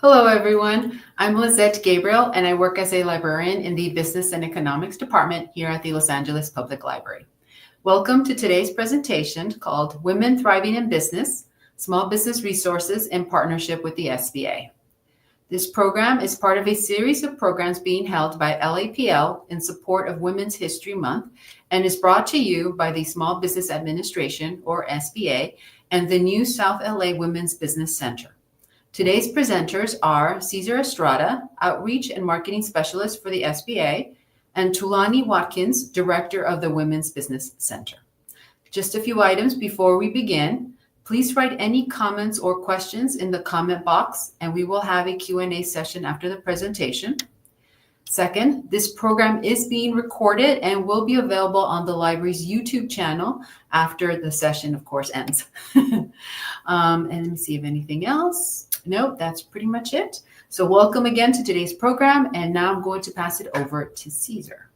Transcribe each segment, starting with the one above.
Hello, everyone. I'm Lizette Gabriel, and I work as a librarian in the Business and Economics Department here at the Los Angeles Public Library. Welcome to today's presentation called Women Thriving in Business, Small Business Resources in Partnership with the SBA. This program is part of a series of programs being held by LAPL in support of Women's History Month and is brought to you by the Small Business Administration, or SBA, and the new South L.A. Women's Business Center. Today's presenters are Cesar Estrada, Outreach and Marketing Specialist for the SBA, and Tulani Watkins, Director of the Women's Business Center. Just a few items before we begin. Please write any comments or questions in the comment box, and we will have a Q&A session after the presentation. Second, this program is being recorded and will be available on the library's YouTube channel after the session, of course, ends. And let me see if anything else. Nope, that's pretty much it. So welcome again to today's program, and now I'm going to pass it over to Cesar.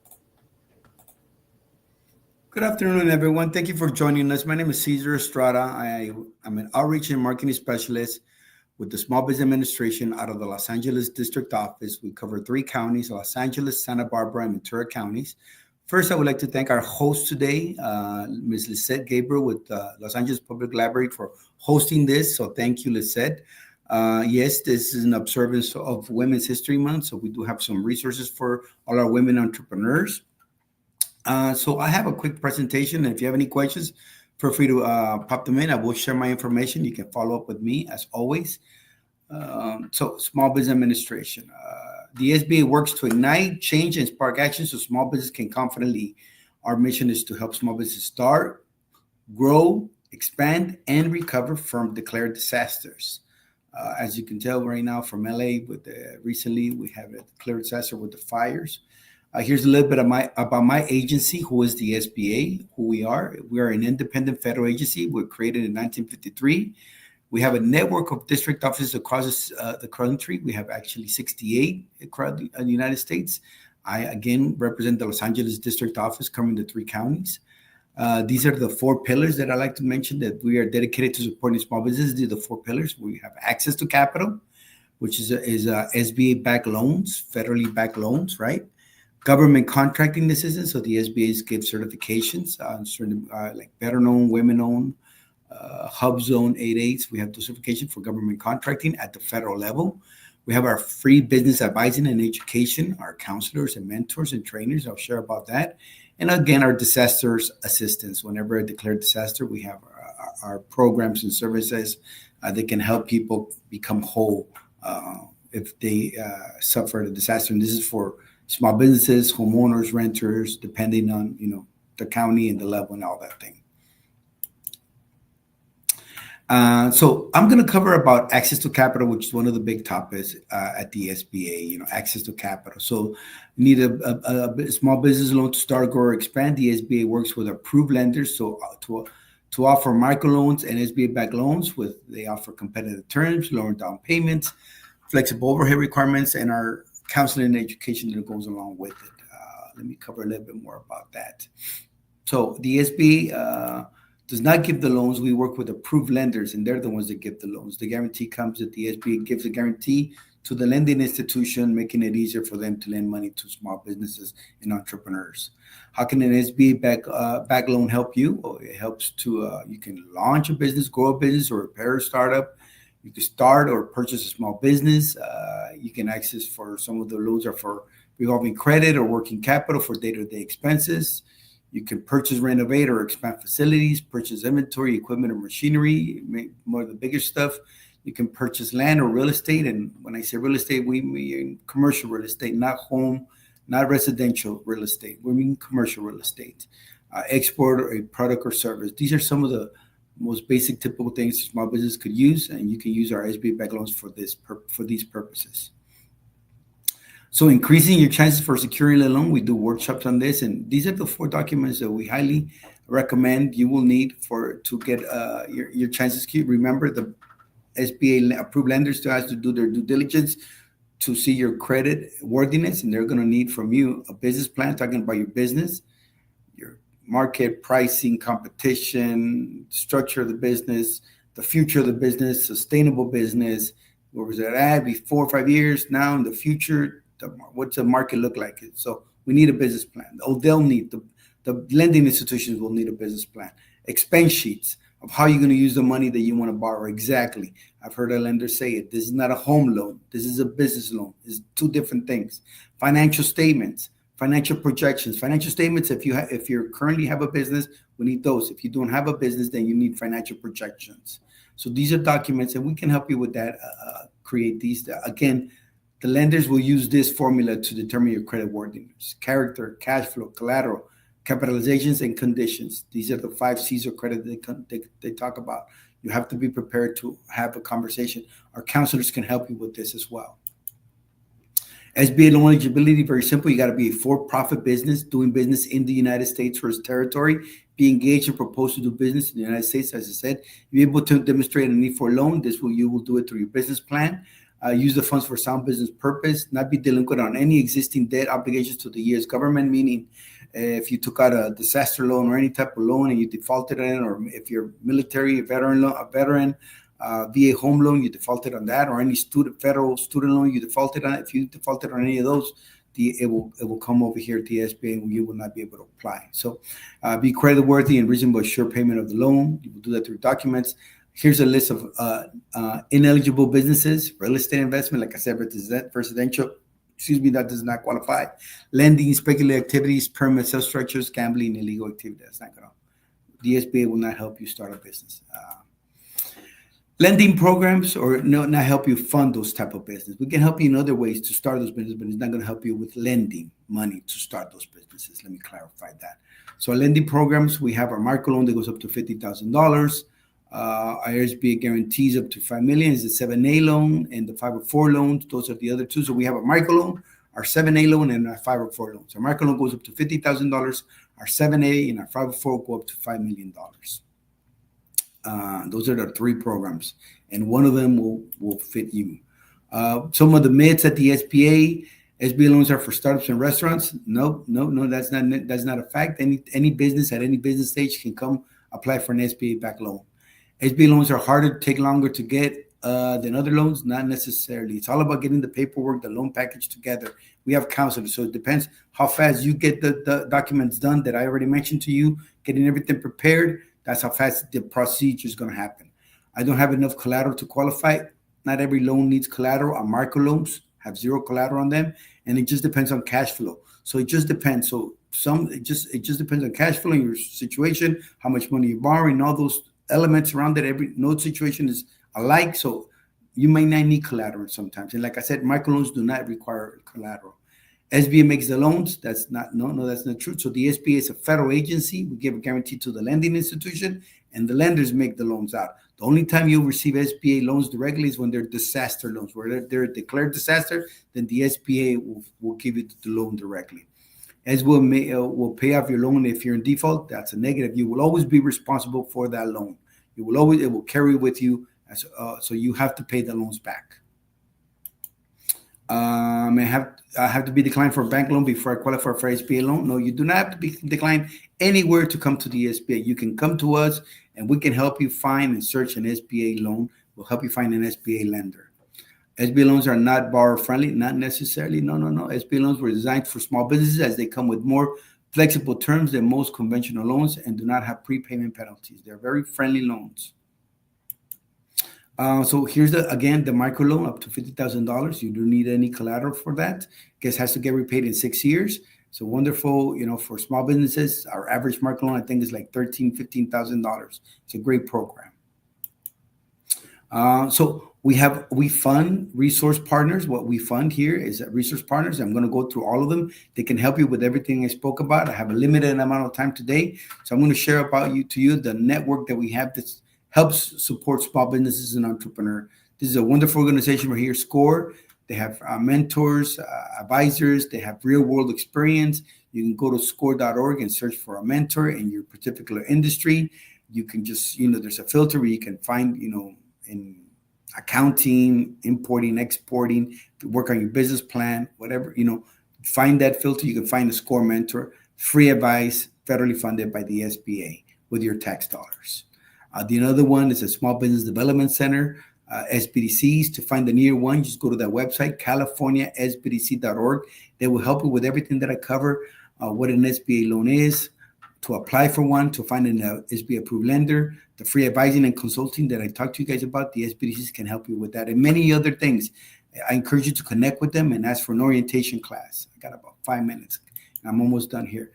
Good afternoon, everyone. Thank you for joining us. My name is Cesar Estrada. I'm an Outreach and Marketing Specialist with the Small Business Administration out of the Los Angeles District Office. We cover 3 counties, Los Angeles, Santa Barbara, and Ventura counties. First, I would like to thank our host today, Ms. Lizette Gabriel with Los Angeles Public Library for hosting this. So thank you, Lizette. Yes, this is an observance of Women's History Month, so we do have some resources for all our women entrepreneurs. So I have a quick presentation, and if you have any questions, feel free to pop them in. I will share my information. You can follow up with me, as always. So Small Business Administration. The SBA works to ignite, change, and spark action so small business can confidently. Our mission is to help small business start, grow, expand, and recover from declared disasters. As you can tell right now from LA, recently we have a declared disaster with the fires. Here's a little bit about my agency, who is the SBA, who we are. We are an independent federal agency. We were created in 1953. We have a network of district offices across the country. We have actually 68 across the United States. I, again, represent the Los Angeles District Office covering the 3 counties. These are the 4 pillars that I like to mention that we are dedicated to supporting small businesses. These are the 4 pillars. We have access to capital, which is SBA-backed loans, federally backed loans, right? Government contracting assistance, so the SBAs give certifications on certain, like Better Known, Women Owned, Hub Zone 8.8. We have the certification for government contracting at the federal level. We have our free business advising and education, our counselors and mentors and trainers. I'll share about that. And again, our disasters assistance. Whenever a declared disaster, we have our programs and services that can help people become whole if they suffer a disaster. And this is for small businesses, homeowners, renters, depending on the county and the level and all that thing. So I'm going to cover about access to capital, which is one of the big topics at the SBA, access to capital. So you need a small business loan to start, grow, or expand. The SBA works with approved lenders to offer microloans and SBA-backed loans. They offer competitive terms, lower down payments, flexible overhead requirements, and our counseling and education that goes along with it. Let me cover a little bit more about that. So the SBA does not give the loans. We work with approved lenders, and they're the ones that give the loans. The guarantee comes that the SBA gives a guarantee to the lending institution, making it easier for them to lend money to small businesses and entrepreneurs. How can an SBA back loan help you? Well, it helps to, you can launch a business, grow a business, or repair a startup. You can start or purchase a small business. You can access for some of the loans are for revolving credit or working capital for day-to-day expenses. You can purchase, renovate, or expand facilities, purchase inventory, equipment, or machinery, more of the bigger stuff. You can purchase land or real estate. And when I say real estate, we mean commercial real estate, not home, not residential real estate. We mean commercial real estate. Export a product or service. These are some of the most basic, typical things small business could use, and you can use our SBA-backed loans for these purposes. So increasing your chances for securing a loan, we do workshops on this, and these are the 4 documents that we highly recommend you will need to get your chances queued. Remember, the SBA approved lenders still has to do their due diligence to see your credit worthiness, and they're going to need from you a business plan talking about your business, your market, pricing, competition, structure of the business, the future of the business, sustainable business, Where was that at? Be 4 or 5 years now in the future. What's the market look like? So we need a business plan. They'll need the lending institutions will need a business plan, expense sheets of how you're going to use the money that you want to borrow. Exactly. I've heard a lender say it. This is not a home loan. This is a business loan. It's two different things. Financial statements, financial projections, financial statements. If you currently have a business, we need those. If you don't have a business, then you need financial projections. So these are documents, and we can help you with that. Create these. Again, the lenders will use this formula to determine your credit worthiness: character, cash flow, collateral, capitalizations, and conditions. These are the 5 C's of credit they talk about. You have to be prepared to have a conversation. Our counselors can help you with this as well. SBA loan eligibility, very simple. You got to be a for-profit business doing business in the United States or its territory. Be engaged and propose to do business in the United States. As I said, you're able to demonstrate a need for a loan. You will do it through your business plan. Use the funds for sound business purpose. Not be delinquent on any existing debt obligations to the U.S. government, meaning if you took out a disaster loan or any type of loan and you defaulted on it, or if you're military, a veteran, VA home loan, you defaulted on that, or any federal student loan you defaulted on. If you defaulted on any of those, it will come over here to the SBA and you will not be able to apply. So be creditworthy and reasonable assured payment of the loan. You will do that through documents. Here's a list of ineligible businesses: real estate investment, like I said, residential. That does not qualify. Lending, speculative activities, permit sales structures, gambling, illegal activity. That's not going to. The SBA will not help you start a business. Lending programs or not help you fund those type of business. We can help you in other ways to start those businesses, but it's not going to help you with lending money to start those businesses. Let me clarify that. So our lending programs, we have our micro loan that goes up to $50,000. Our SBA guarantees up to $5 million is the 7A loan, and the 504 loans. Those are the other two. So we have a micro loan, our 7A loan, and our 504 loans. Our micro loan goes up to $50,000. Our 7A and our 504 go up to $5 million. Those are the 3 programs, and one of them will fit you. Some of the myths at the SBA loans are for startups and restaurants. No, that's not a fact. Any business at any business stage can come apply for an SBA backed loan. SBA loans are harder, take longer to get than other loans. Not necessarily. It's all about getting the paperwork, the loan package together. We have counselors, so it depends how fast you get the documents done that I already mentioned to you, getting everything prepared. That's how fast the procedure is going to happen. I don't have enough collateral to qualify. Not every loan needs collateral. Our micro loans have 0 collateral on them, and it just depends on cash flow. So it just depends. So it just depends on cash flow and your situation, how much money you're borrowing, all those elements around it. No situation is alike, so you may not need collateral sometimes. And like I said, microloans do not require collateral. SBA makes the loans. That's not true. So the SBA is a federal agency. We give a guarantee to the lending institution, and the lenders make the loans out. The only time you'll receive SBA loans directly is when they're disaster loans, where they're declared disaster. Then the SBA will give you the loan directly. SBA will pay off your loan if you're in default. That's a negative. You will always be responsible for that loan. It will carry with you, so you have to pay the loans back. I have to be declined for a bank loan before I qualify for SBA loan. No, you do not have to be declined anywhere to come to the SBA. You can come to us, and we can help you find and search an SBA loan. We'll help you find an SBA lender. SBA loans are not borrower friendly, not necessarily. No. SBA loans were designed for small businesses, as they come with more flexible terms than most conventional loans and do not have prepayment penalties. They're very friendly loans. So here's the micro loan up to $50,000. You don't need any collateral for that. Guess has to get repaid in 6 years. So wonderful, for small businesses. Our average micro loan, I think, is like $15,000. It's a great program. So we fund resource partners. What we fund here is resource partners. I'm going to go through all of them. They can help you with everything I spoke about. I have a limited amount of time today, so I'm going to share to you the network that we have that's helps support small businesses and entrepreneurs. This is a wonderful organization right here, SCORE. They have mentors, advisors. They have real-world experience. You can go to score.org and search for a mentor in your particular industry. You can just, there's a filter where you can find, in accounting, importing, exporting, work on your business plan, whatever, find that filter. You can find a SCORE mentor, free advice, federally funded by the SBA with your tax dollars. The other one is a Small Business Development Center. SBDCs. To find the near one, just go to that website, californiasbdc.org. They will help you with everything that I cover, what an SBA loan is, to apply for one, to find an SBA approved lender, the free advising and consulting that I talked to you guys about. The SBDCs can help you with that and many other things. I encourage you to connect with them and ask for an orientation class. I got about 5 minutes. I'm almost done here.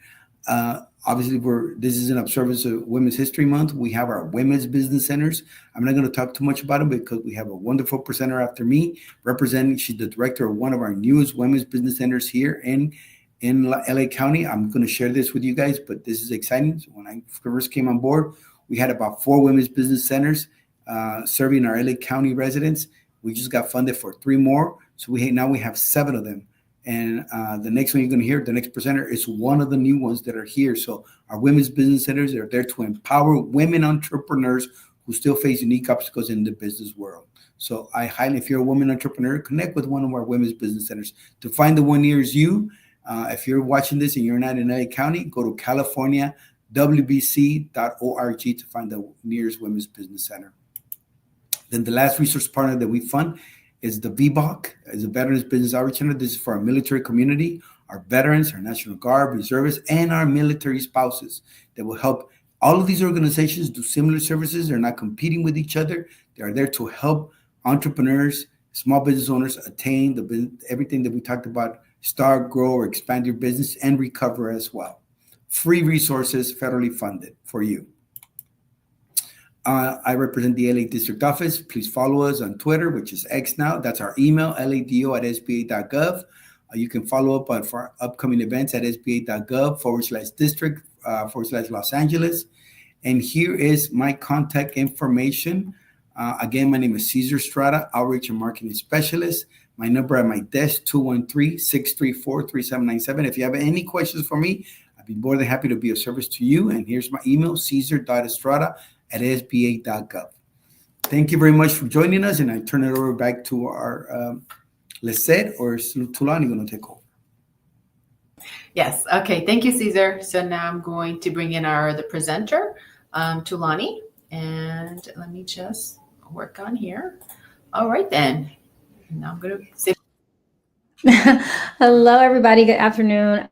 Obviously, this is an observance of Women's History Month. We have our women's business centers. I'm not going to talk too much about them because we have a wonderful presenter after me representing. She's the director of one of our newest women's business centers here in LA County. I'm going to share this with you guys, but this is exciting. So when I first came on board, we had about 4 women's business centers serving our LA County residents. We just got funded for 3 more. So now we have 7 of them. And the next one you're going to hear, the next presenter, is one of the new ones that are here. So our women's business centers are there to empower women entrepreneurs who still face unique obstacles in the business world. So if you're a woman entrepreneur, connect with one of our women's business centers. To find the one nearest you, if you're watching this and you're not in LA County, go to californiawbc.org to find the nearest women's business center. Then the last resource partner that we fund is the VBOC, is a Veterans Business Outreach Center. This is for our military community, our veterans, our National Guard, reservists, and our military spouses that will help. All of these organizations do similar services. They're not competing with each other. They are there to help entrepreneurs, small business owners attain everything that we talked about, start, grow, or expand your business and recover as well. Free resources, federally funded for you. I represent the LA District Office. Please follow us on Twitter, which is X now. That's our email, lado@sba.gov. You can follow up for our upcoming events at sba.gov/district/Los Angeles. And here is my contact information. Again, my name is Cesar Estrada, Outreach and Marketing Specialist. My number at my desk, 213-634-3797. If you have any questions for me, I'd be more than happy to be of service to you. And here's my email, cesar.estrada@sba.gov. Thank you very much for joining us, and I turn it over back to our Lisette, or is Tulani going to take over? Yes. Okay. Thank you, Cesar. So now I'm going to bring in the presenter, Tulani, and let me just work on here. All right, then. Now I'm going to say. Hello, everybody. Good afternoon.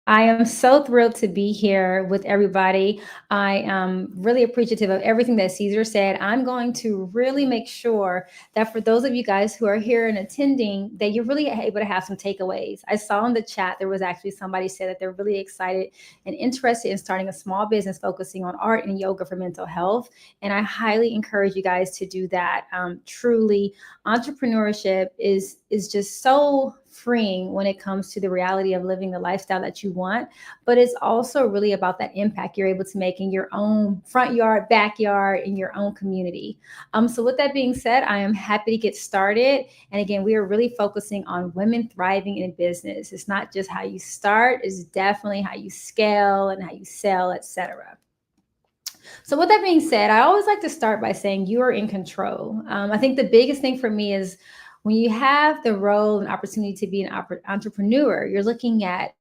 I am so thrilled to be here with everybody. I am really appreciative of everything that Cesar said. I'm going to really make sure that for those of you guys who are here and attending, that you're really able to have some takeaways. I saw in the chat, there was actually somebody said that they're really excited and interested in starting a small business focusing on art and yoga for mental health. And I highly encourage you guys to do that. Truly, entrepreneurship is just so freeing when it comes to the reality of living the lifestyle that you want, but it's also really about that impact you're able to make in your own front yard, backyard, in your own community. So with that being said, I am happy to get started. And again, we are really focusing on women thriving in business. It's not just how you start, it's definitely how you scale and how you sell, etc. So with that being said, I always like to start by saying you are in control. I think the biggest thing for me is when you have the role and opportunity to be an entrepreneur, you're looking at,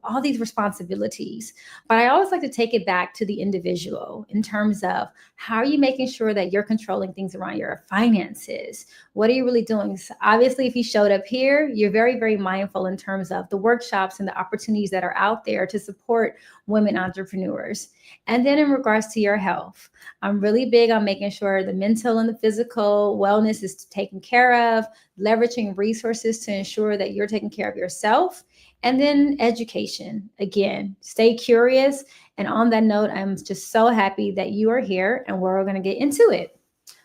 all these responsibilities. But I always like to take it back to the individual in terms of how are you making sure that you're controlling things around your finances? What are you really doing? So obviously, if you showed up here, you're very, very mindful in terms of the workshops and the opportunities that are out there to support women entrepreneurs. And then in regards to your health, I'm really big on making sure the mental and the physical wellness is taken care of, leveraging resources to ensure that you're taking care of yourself. And then education, again, stay curious. And on that note, I'm just so happy that you are here and we're going to get into it.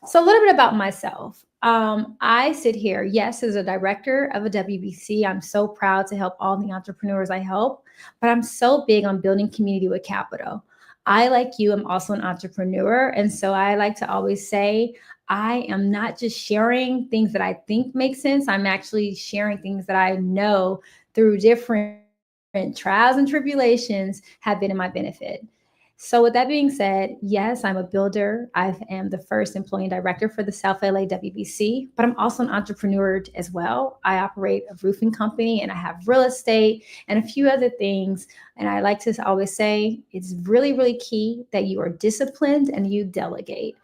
So a little bit about myself. I sit here, yes, as a director of a WBC. I'm so proud to help all the entrepreneurs I help, but I'm so big on building community with capital. I, like you, am also an entrepreneur. And so I like to always say, I am not just sharing things that I think make sense. I'm actually sharing things that I know through different trials and tribulations have been in my benefit. So with that being said, yes, I'm a builder. I am the first employee director for the South L.A. WBC, but I'm also an entrepreneur as well. I operate a roofing company and I have real estate and a few other things. And I like to always say it's really, really key that you are disciplined and you delegate.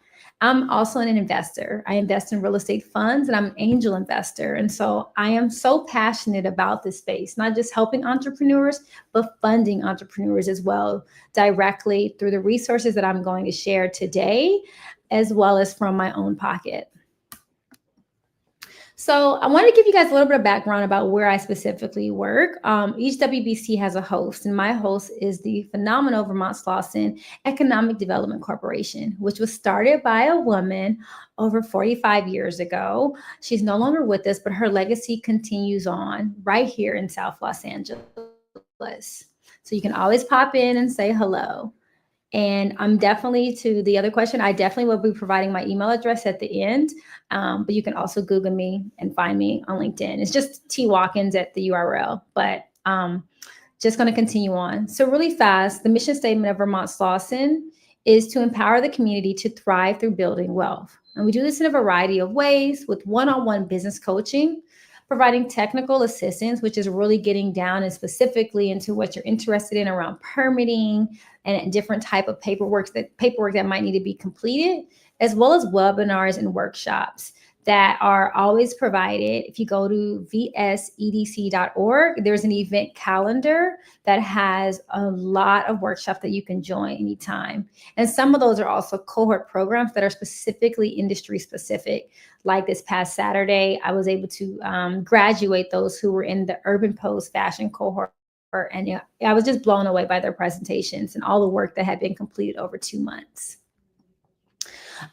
I'm also an investor. I invest in real estate funds and I'm an angel investor. And so I am so passionate about this space, not just helping entrepreneurs, but funding entrepreneurs as well, directly through the resources that I'm going to share today, as well as from my own pocket. So I wanted to give you guys a little bit of background about where I specifically work. Each WBC has a host, and my host is the phenomenal Vermont Slauson Economic Development Corporation, which was started by a woman over 45 years ago. She's no longer with us, but her legacy continues on right here in South Los Angeles. So you can always pop in and say hello. And I'm definitely, to the other question, I definitely will be providing my email address at the end. But you can also Google me and find me on LinkedIn. It's just T Watkins at the URL, but just going to continue on. So really fast, the mission statement of Vermont Slauson is to empower the community to thrive through building wealth. And we do this in a variety of ways, with one-on-one business coaching, providing technical assistance, which is really getting down and specifically into what you're interested in around permitting and different type of paperwork that might need to be completed, as well as webinars and workshops that are always provided. If you go to vsedc.org, there's an event calendar that has a lot of workshops that you can join anytime. And some of those are also cohort programs that are specifically industry specific. Like this past Saturday, I was able to graduate those who were in the Urban Post fashion cohort. And I was just blown away by their presentations and all the work that had been completed over 2 months.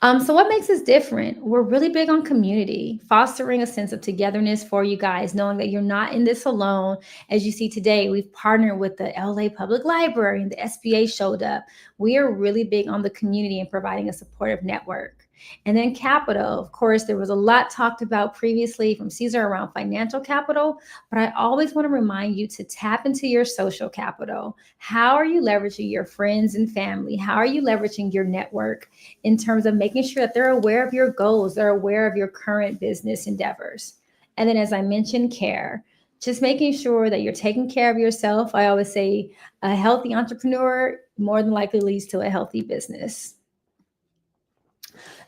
So what makes us different? We're really big on community, fostering a sense of togetherness for you guys, knowing that you're not in this alone. As you see today, we've partnered with the LA Public Library and the SBA showed up. We are really big on the community and providing a supportive network. And then capital, of course, there was a lot talked about previously from Caesar around financial capital, but I always want to remind you to tap into your social capital. How are you leveraging your friends and family? How are you leveraging your network in terms of making sure that they're aware of your goals, they're aware of your current business endeavors? And then, as I mentioned, care. Just making sure that you're taking care of yourself. I always say a healthy entrepreneur more than likely leads to a healthy business.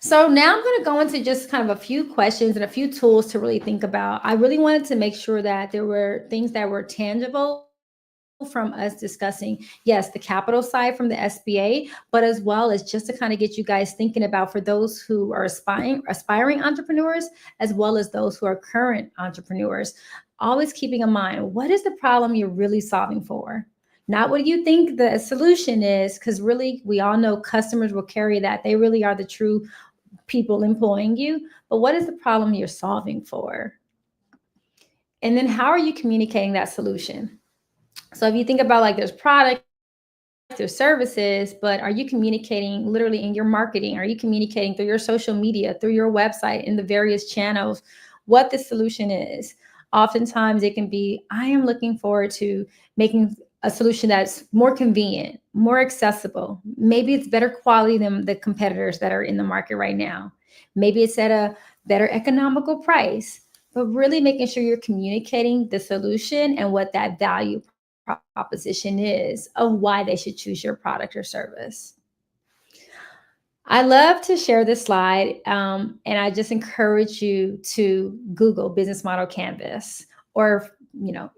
So now I'm going to go into just kind of a few questions and a few tools to really think about. I really wanted to make sure that there were things that were tangible from us discussing, yes, the capital side from the SBA, but as well as just to kind of get you guys thinking about for those who are aspiring entrepreneurs, as well as those who are current entrepreneurs, always keeping in mind, what is the problem you're really solving for? Not what you think the solution is, because really we all know customers will carry that. They really are the true people employing you, but what is the problem you're solving for? And then how are you communicating that solution? So if you think about, like, there's products, there's services, but are you communicating literally in your marketing? Are you communicating through your social media, through your website, in the various channels, what the solution is? Oftentimes it can be, I am looking forward to making a solution that's more convenient, more accessible. Maybe it's better quality than the competitors that are in the market right now. Maybe it's at a better economical price, but really making sure you're communicating the solution and what that value proposition is of why they should choose your product or service. I love to share this slide, and I just encourage you to Google business model canvas, or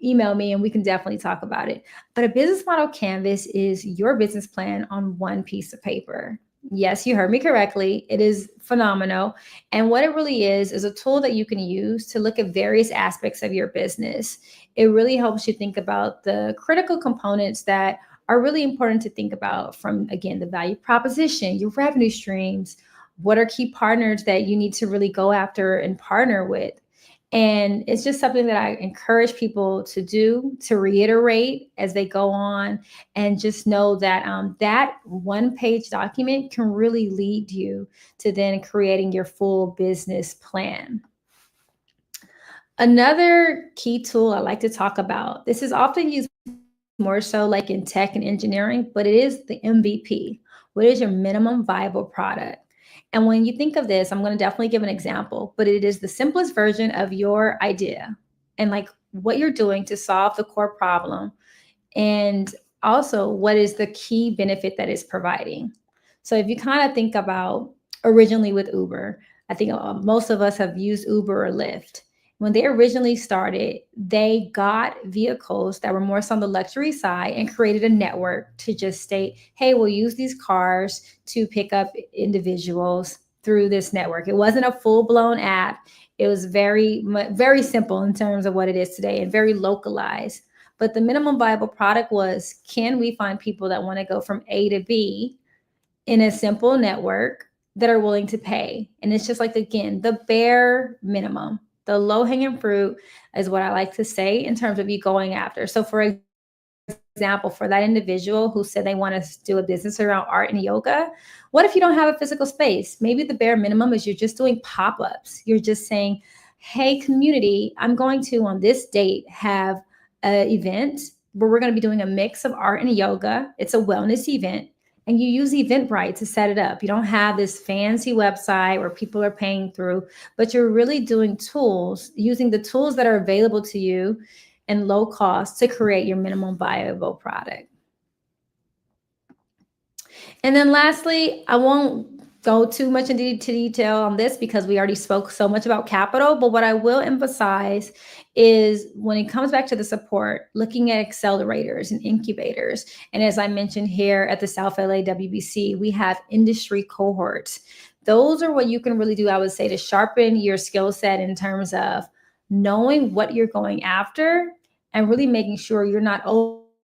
email me and we can definitely talk about it. But a business model canvas is your business plan on one piece of paper. Yes, you heard me correctly. It is phenomenal. And what it really is a tool that you can use to look at various aspects of your business. It really helps you think about the critical components that are really important to think about, from, again, the value proposition, your revenue streams, what are key partners that you need to really go after and partner with. And it's just something that I encourage people to do, to reiterate as they go on, and just know that that one-page document can really lead you to then creating your full business plan. Another key tool I like to talk about, this is often used more so like in tech and engineering, but it is the MVP. What is your minimum viable product? And when you think of this, I'm going to definitely give an example, but it is the simplest version of your idea and like what you're doing to solve the core problem. And also what is the key benefit that it's providing. So if you kind of think about originally with Uber. I think most of us have used Uber or Lyft. When they originally started, they got vehicles that were more so on the luxury side and created a network to just state, hey, we'll use these cars to pick up individuals through this network. It wasn't a full-blown app. It was very simple in terms of what it is today and very localized. But the minimum viable product was, can we find people that want to go from A to B in a simple network that are willing to pay? And it's just like, again, the bare minimum, the low hanging fruit is what I like to say in terms of you going after. So for example, for that individual who said they want to do a business around art and yoga, what if you don't have a physical space? Maybe the bare minimum is you're just doing pop-ups. You're just saying, hey, community, I'm going to, on this date, have an event where we're going to be doing a mix of art and yoga. It's a wellness event. And you use Eventbrite to set it up. You don't have this fancy website where people are paying through, but you're really doing tools, using the tools that are available to you and low cost to create your minimum viable product. And then lastly, I won't go too much into detail on this because we already spoke so much about capital, but what I will emphasize is when it comes back to the support, looking at accelerators and incubators. And as I mentioned here at the South L.A. WBC, we have industry cohorts. Those are what you can really do, I would say, to sharpen your skill set in terms of knowing what you're going after and really making sure you're not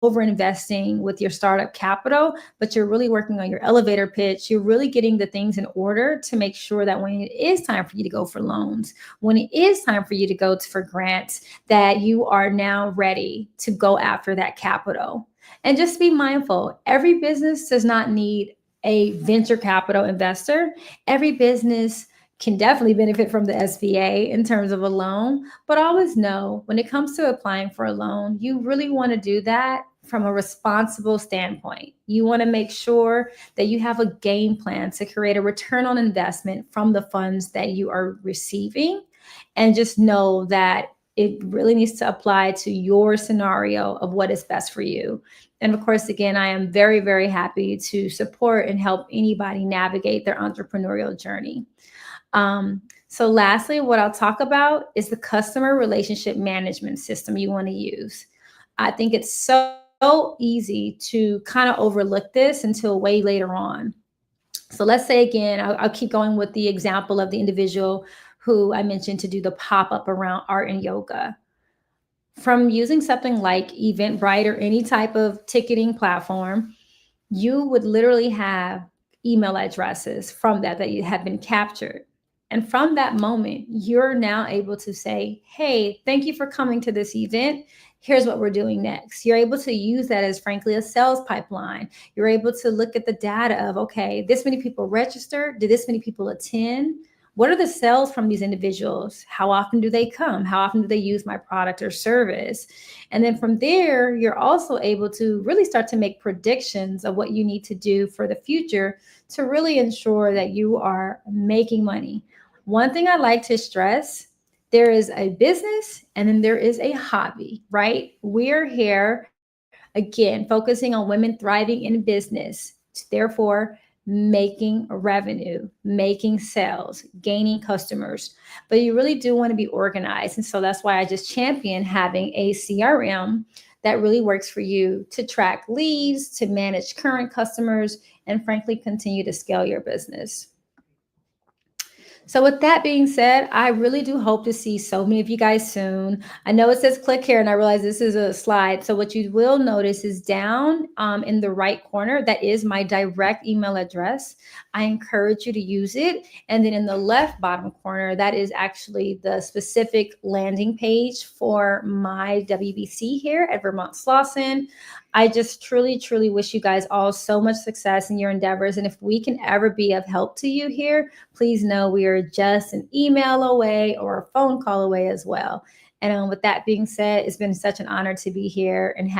over investing with your startup capital, but you're really working on your elevator pitch. You're really getting the things in order to make sure that when it is time for you to go for loans, when it is time for you to go for grants, that you are now ready to go after that capital. And just be mindful, every business does not need a venture capital investor. Every business can definitely benefit from the SBA in terms of a loan, but always know when it comes to applying for a loan, you really want to do that from a responsible standpoint. You want to make sure that you have a game plan to create a return on investment from the funds that you are receiving, and just know that it really needs to apply to your scenario of what is best for you. And of course, again, I am very, very happy to support and help anybody navigate their entrepreneurial journey. So lastly, what I'll talk about is the customer relationship management system you want to use. I think it's so easy to kind of overlook this until way later on. So let's say, again, I'll keep going with the example of the individual who I mentioned to do the pop-up around art and yoga. From using something like Eventbrite or any type of ticketing platform, you would literally have email addresses from that you have been captured. And from that moment, you're now able to say, hey, thank you for coming to this event. Here's what we're doing next. You're able to use that as, frankly, a sales pipeline. You're able to look at the data of, okay, this many people registered. Did this many people attend? What are the sales from these individuals? How often do they come? How often do they use my product or service? And then from there, you're also able to really start to make predictions of what you need to do for the future to really ensure that you are making money. One thing I like to stress, there is a business and then there is a hobby, right? We're here, again, focusing on women thriving in business, therefore making revenue, making sales, gaining customers. But you really do want to be organized. And so that's why I just champion having a CRM that really works for you to track leads, to manage current customers, and frankly, continue to scale your business. So with that being said, I really do hope to see so many of you guys soon. I know it says click here, and I realize this is a slide. So what you will notice is down in the right corner, that is my direct email address. I encourage you to use it. And then in the left bottom corner, that is actually the specific landing page for my WBC here at Vermont Slauson. I just truly, truly wish you guys all so much success in your endeavors. And if we can ever be of help to you here, please know we are just an email away or a phone call away as well. And with that being said, it's been such an honor to be here, and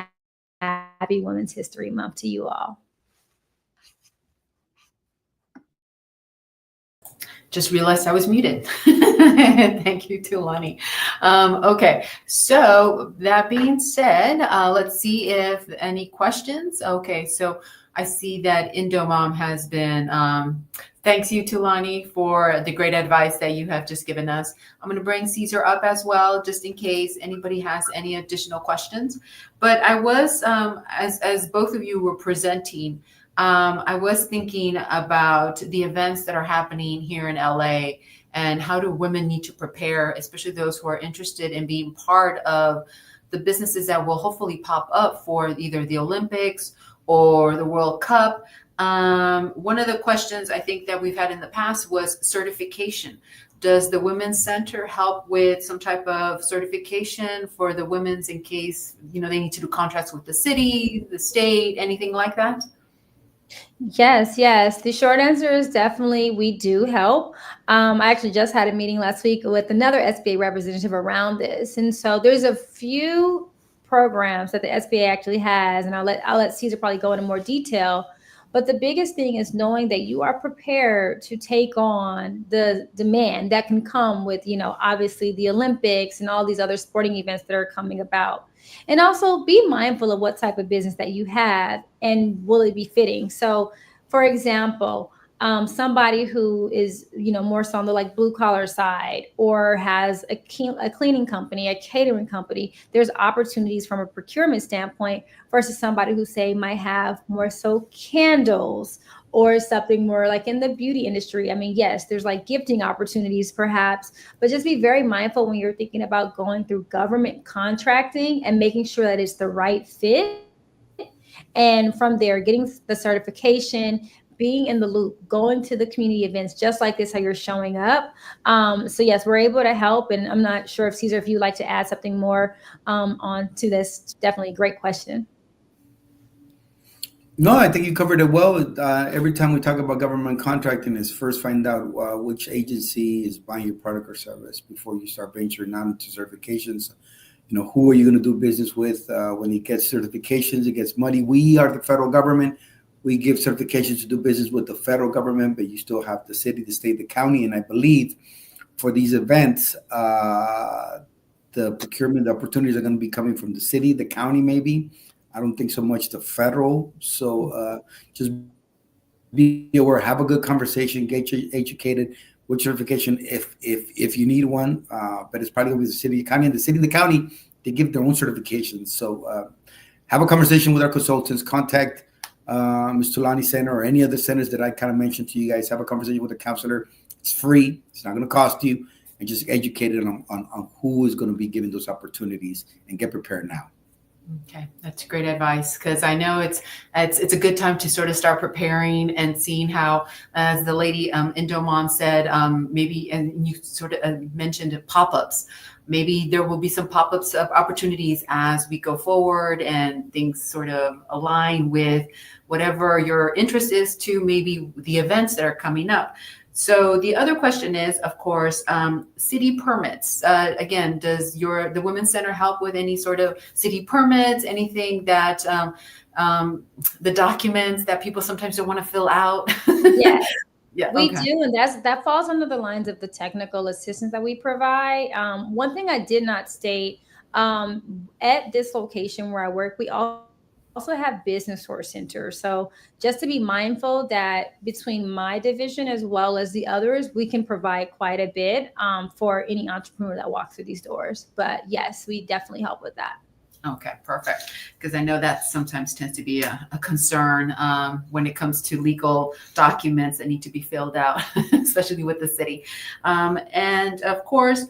happy Women's History Month to you all. Just realized I was muted. Thank you to Lonnie. Okay, so that being said, let's see if any questions. Okay, so I see that Indomom has been, thanks you, Tulani, for the great advice that you have just given us. I'm going to bring Caesar up as well, just in case anybody has any additional questions. But I was, as both of you were presenting, I was thinking about the events that are happening here in LA and how do women need to prepare, especially those who are interested in being part of the businesses that will hopefully pop up for either the Olympics or the World Cup. One of the questions I think that we've had in the past was certification. Does the Women's Center help with some type of certification for the women's in case, they need to do contracts with the city, the state, anything like that? Yes, yes. The short answer is definitely we do help. I actually just had a meeting last week with another SBA representative around this, and so there's a few programs that the SBA actually has, and I'll let Caesar probably go into more detail. But the biggest thing is knowing that you are prepared to take on the demand that can come with, obviously the Olympics and all these other sporting events that are coming about. And also be mindful of what type of business that you have and will it be fitting. So, for example, somebody who is, more so on the like blue collar side or has a cleaning company, a catering company, there's opportunities from a procurement standpoint versus somebody who say might have more so candles or something more like in the beauty industry. I mean, yes, there's like gifting opportunities perhaps, but just be very mindful when you're thinking about going through government contracting and making sure that it's the right fit. And from there, getting the certification, being in the loop, going to the community events, just like this, how you're showing up. So yes, we're able to help. And I'm not sure if Caesar, if you'd like to add something more on to this, definitely a great question. No, I think you covered it well. Every time we talk about government contracting, is first find out which agency is buying your product or service before you start venturing out into certifications. Who are you going to do business with? When it gets certifications, it gets muddy. We are the federal government. We give certifications to do business with the federal government, but you still have the city, the state, the county. And I believe for these events, the procurement opportunities are going to be coming from the city, the county, maybe. I don't think so much the federal. So just be aware, have a good conversation, get you educated with certification if you need one. But it's probably going to be the city, the county, and the city and the county, they give their own certifications. So have a conversation with our consultants, contact Ms. Tulani Center or any other centers that I kind of mentioned to you guys. Have a conversation with a counselor. It's free. It's not going to cost you. And just educated on who is going to be giving those opportunities and get prepared now. Okay, that's great advice because I know it's a good time to sort of start preparing and seeing how, as the lady Indomon said, maybe, and you sort of mentioned pop-ups. Maybe there will be some pop-ups of opportunities as we go forward and things sort of align with whatever your interest is to maybe the events that are coming up. So the other question is, of course, city permits. Again, does the Women's Center help with any sort of city permits, anything that the documents that people sometimes don't want to fill out? Yes. Yeah, we okay. do, and that falls under the lines of the technical assistance that we provide. One thing I did not state, at this location where I work, we also have business source centers. So just to be mindful that between my division as well as the others, we can provide quite a bit for any entrepreneur that walks through these doors. But yes, we definitely help with that. Okay, perfect. Because I know that sometimes tends to be a concern when it comes to legal documents that need to be filled out, especially with the city. And of course,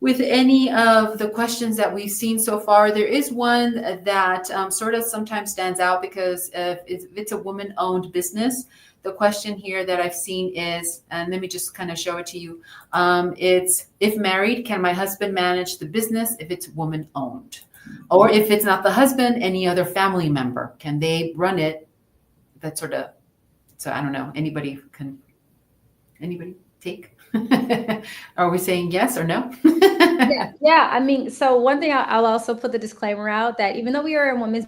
with any of the questions that we've seen so far, there is one that sort of sometimes stands out because if it's a woman-owned business, the question here that I've seen is, and let me just kind of show it to you. It's, if married, can my husband manage the business if it's woman-owned? Or if it's not the husband, any other family member, can they run it? That sort of, so I don't know, anybody take? Are we saying yes or no? Yeah. I mean, so one thing I'll also put the disclaimer out that even though we are a women's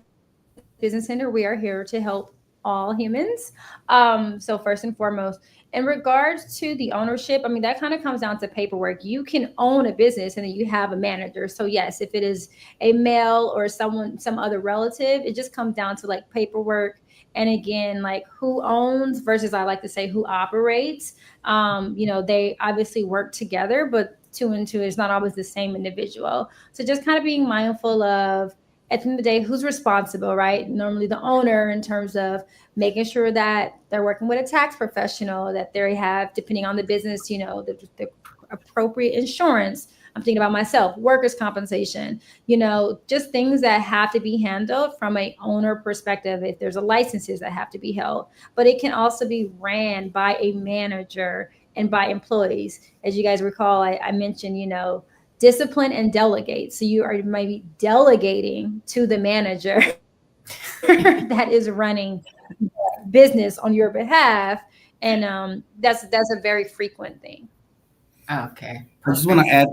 business center, we are here to help all humans. So first and foremost, in regards to the ownership, I mean, that kind of comes down to paperwork. You can own a business and then you have a manager. So yes, if it is a male or some other relative, it just comes down to like paperwork And again, like who owns versus, I like to say, who operates. They obviously work together, but two and two is not always the same individual. So just kind of being mindful of, at the end of the day, who's responsible, right? Normally the owner, in terms of making sure that they're working with a tax professional, that they have, depending on the business, the appropriate insurance. I'm thinking about myself, workers' compensation, just things that have to be handled from a owner perspective. If there's a licenses that have to be held, but it can also be ran by a manager and by employees. As you guys recall, I mentioned, discipline and delegate. So you are maybe delegating to the manager that is running business on your behalf. And that's a very frequent thing. Okay. I just want to add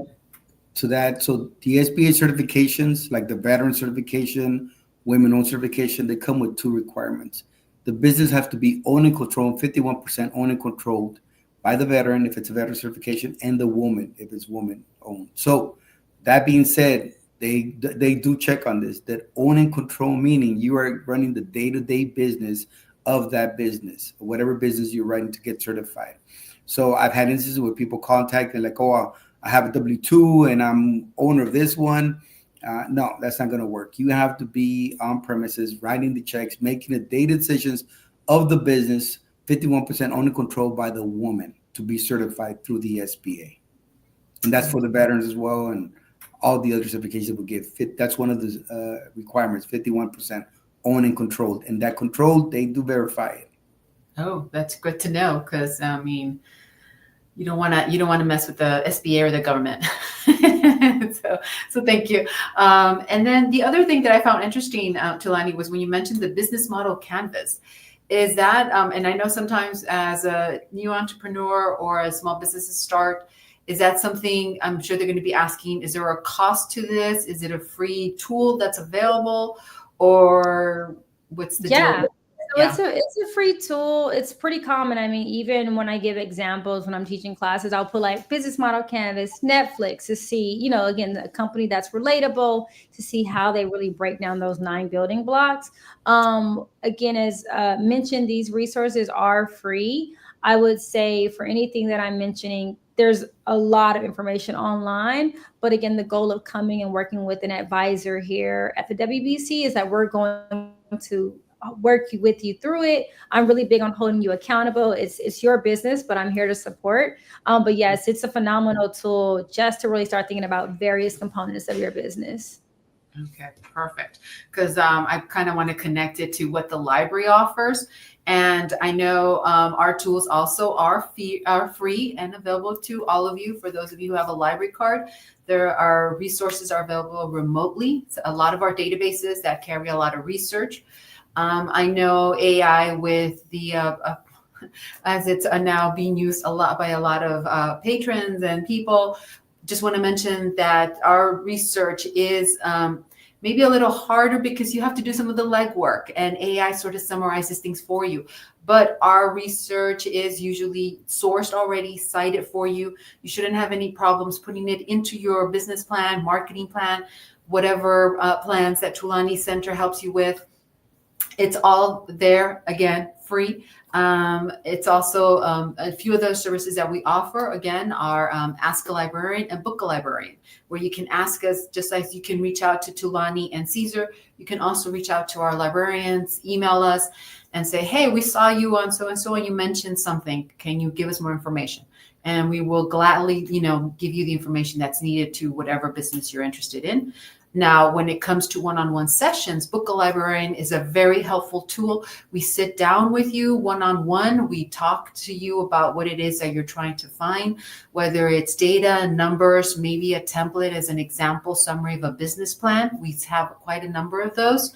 to that. So the SBA certifications, like the veteran certification, women-owned certification, they come with two requirements. The business have to be owned and controlled, 51% owned and controlled by the veteran if it's a veteran certification, and the woman if it's woman-owned. So that being said, they do check on this, that own and control, meaning you are running the day-to-day business of that business, whatever business you're running to get certified. So I've had instances where people contact and like, oh, I have a W-2 and I'm owner of this one. No, that's not going to work. You have to be on premises, writing the checks, making the daily decisions of the business, 51% owned and controlled by the woman to be certified through the SBA. And that's for the veterans as well. And all the other certifications will give fit. That's one of the requirements, 51% owned and controlled. And that control, they do verify it. Oh, that's good to know, because you don't want to mess with the SBA or the government. So thank you. And then the other thing that I found interesting, Tulani, was when you mentioned the business model canvas. Is that, and I know sometimes as a new entrepreneur or as small businesses start, is that something I'm sure they're going to be asking? Is there a cost to this? Is it a free tool that's available, or what's the deal? So it's a free tool. It's pretty common. I mean, even when I give examples, when I'm teaching classes, I'll put like business model canvas, Netflix, to see, again, a company that's relatable, to see how they really break down those 9 building blocks. Again, as mentioned, these resources are free. I would say for anything that I'm mentioning, there's a lot of information online. But again, the goal of coming and working with an advisor here at the WBC is that we're going to work with you through it. I'm really big on holding you accountable. It's your business, but I'm here to support. But yes, it's a phenomenal tool just to really start thinking about various components of your business. Okay, perfect. Because I kind of want to connect it to what the library offers. And I know our tools also are free and available to all of you. For those of you who have a library card, there are resources are available remotely. So a lot of our databases that carry a lot of research. I know AI with the as it's now being used a lot by a lot of patrons and people. Just want to mention that our research is maybe a little harder because you have to do some of the legwork, and AI sort of summarizes things for you. But our research is usually sourced already, cited for you. You shouldn't have any problems putting it into your business plan, marketing plan, whatever plans that Tulani Center helps you with. It's all there, again, free. It's also a few of those services that we offer, again, are Ask a Librarian and Book a Librarian, where you can ask us, just as you can reach out to Tulani and Caesar, you can also reach out to our librarians, email us and say, hey, we saw you on so-and-so and you mentioned something. Can you give us more information? And we will gladly, give you the information that's needed to whatever business you're interested in. Now, when it comes to one-on-one sessions, Book a Librarian is a very helpful tool. We sit down with you one-on-one. We talk to you about what it is that you're trying to find, whether it's data, numbers, maybe a template as an example summary of a business plan. We have quite a number of those.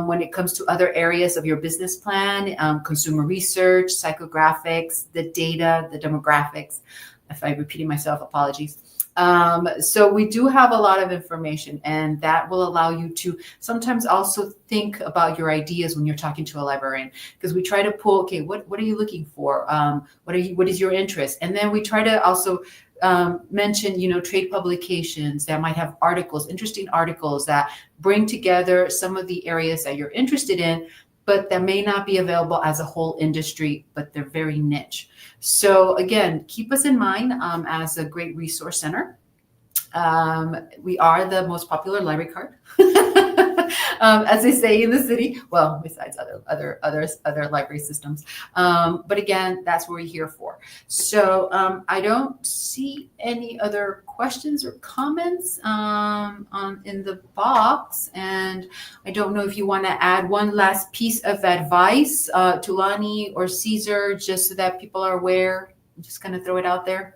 When it comes to other areas of your business plan, consumer research, psychographics, the data, the demographics. If I'm repeating myself, apologies. So we do have a lot of information, and that will allow you to sometimes also think about your ideas when you're talking to a librarian, because we try to pull, okay, what are you looking for? What is your interest? And then we try to also mention, trade publications that might have articles, interesting articles that bring together some of the areas that you're interested in, but that may not be available as a whole industry, but they're very niche. So again, keep us in mind as a great resource center. We are the most popular library card, as they say in the city. Well, besides other library systems. But again, that's what we're here for. So I don't see any other questions or comments in the box, and I don't know if you want to add one last piece of advice, Tulani or Caesar, just so that people are aware. I'm just gonna throw it out there.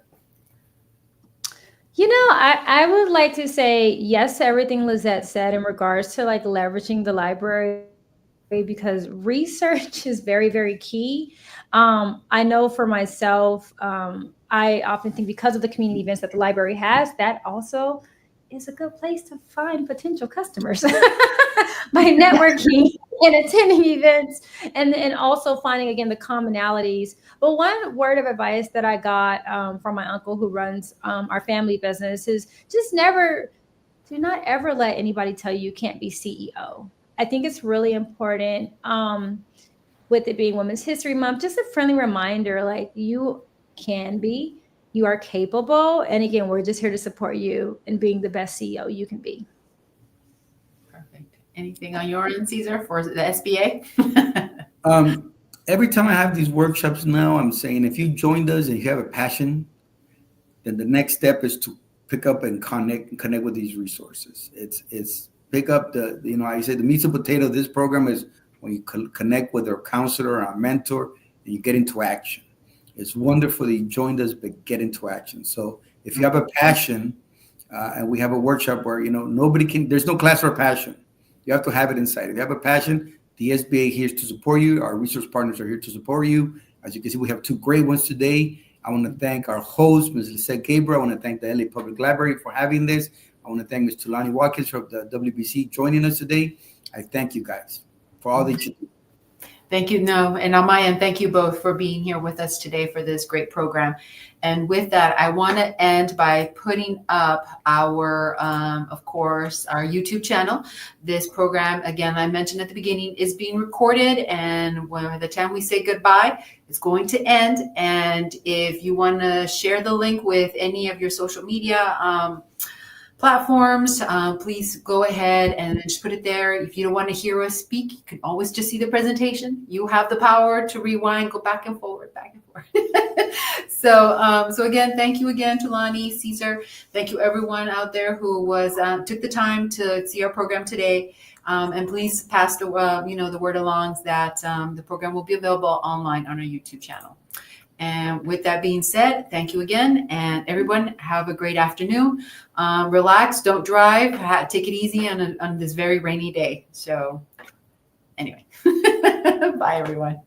I would like to say yes to everything Lizette said in regards to like leveraging the library, because research is very, very key. I know for myself, I often think because of the community events that the library has, that also is a good place to find potential customers by networking and attending events, and also finding, again, the commonalities. But one word of advice that I got from my uncle who runs our family business is just do not ever let anybody tell you can't be CEO. I think it's really important, with it being Women's History Month, just a friendly reminder, like you are capable. And again, we're just here to support you in being the best CEO you can be. Perfect. Anything on your end, Caesar, for the SBA? Every time I have these workshops now, I'm saying if you joined us and you have a passion, then the next step is to pick up and connect with these resources. It's pick up I say the meat and potato of this program is when you connect with a counselor or a mentor and you get into action. It's wonderful that you joined us, but get into action. So if you have a passion, and we have a workshop where, there's no class for passion. You have to have it inside. If you have a passion, the SBA is here to support you. Our resource partners are here to support you. As you can see, we have two great ones today. I want to thank our host, Ms. Lisette Gabriel. I want to thank the LA Public Library for having this. I want to thank Ms. Tulani Watkins from the WBC joining us today. I thank you guys for all that you do. Thank you. No, and on my end, thank you both for being here with us today for this great program. And with that, I want to end by putting up our, of course, our YouTube channel. This program, again, I mentioned at the beginning, is being recorded. And by the time we say goodbye, it's going to end. And if you want to share the link with any of your social media platforms, please go ahead and just put it there. If you don't want to hear us speak, you can always just see the presentation. You have the power to rewind, go back and forward, back and forth. So again, thank you again, Tulani, Caesar. Thank you everyone out there who took the time to see our program today. And please pass the word along that the program will be available online on our YouTube channel. And with that being said, thank you again. And everyone, have a great afternoon. Relax, don't drive, take it easy on this very rainy day. So anyway, bye everyone.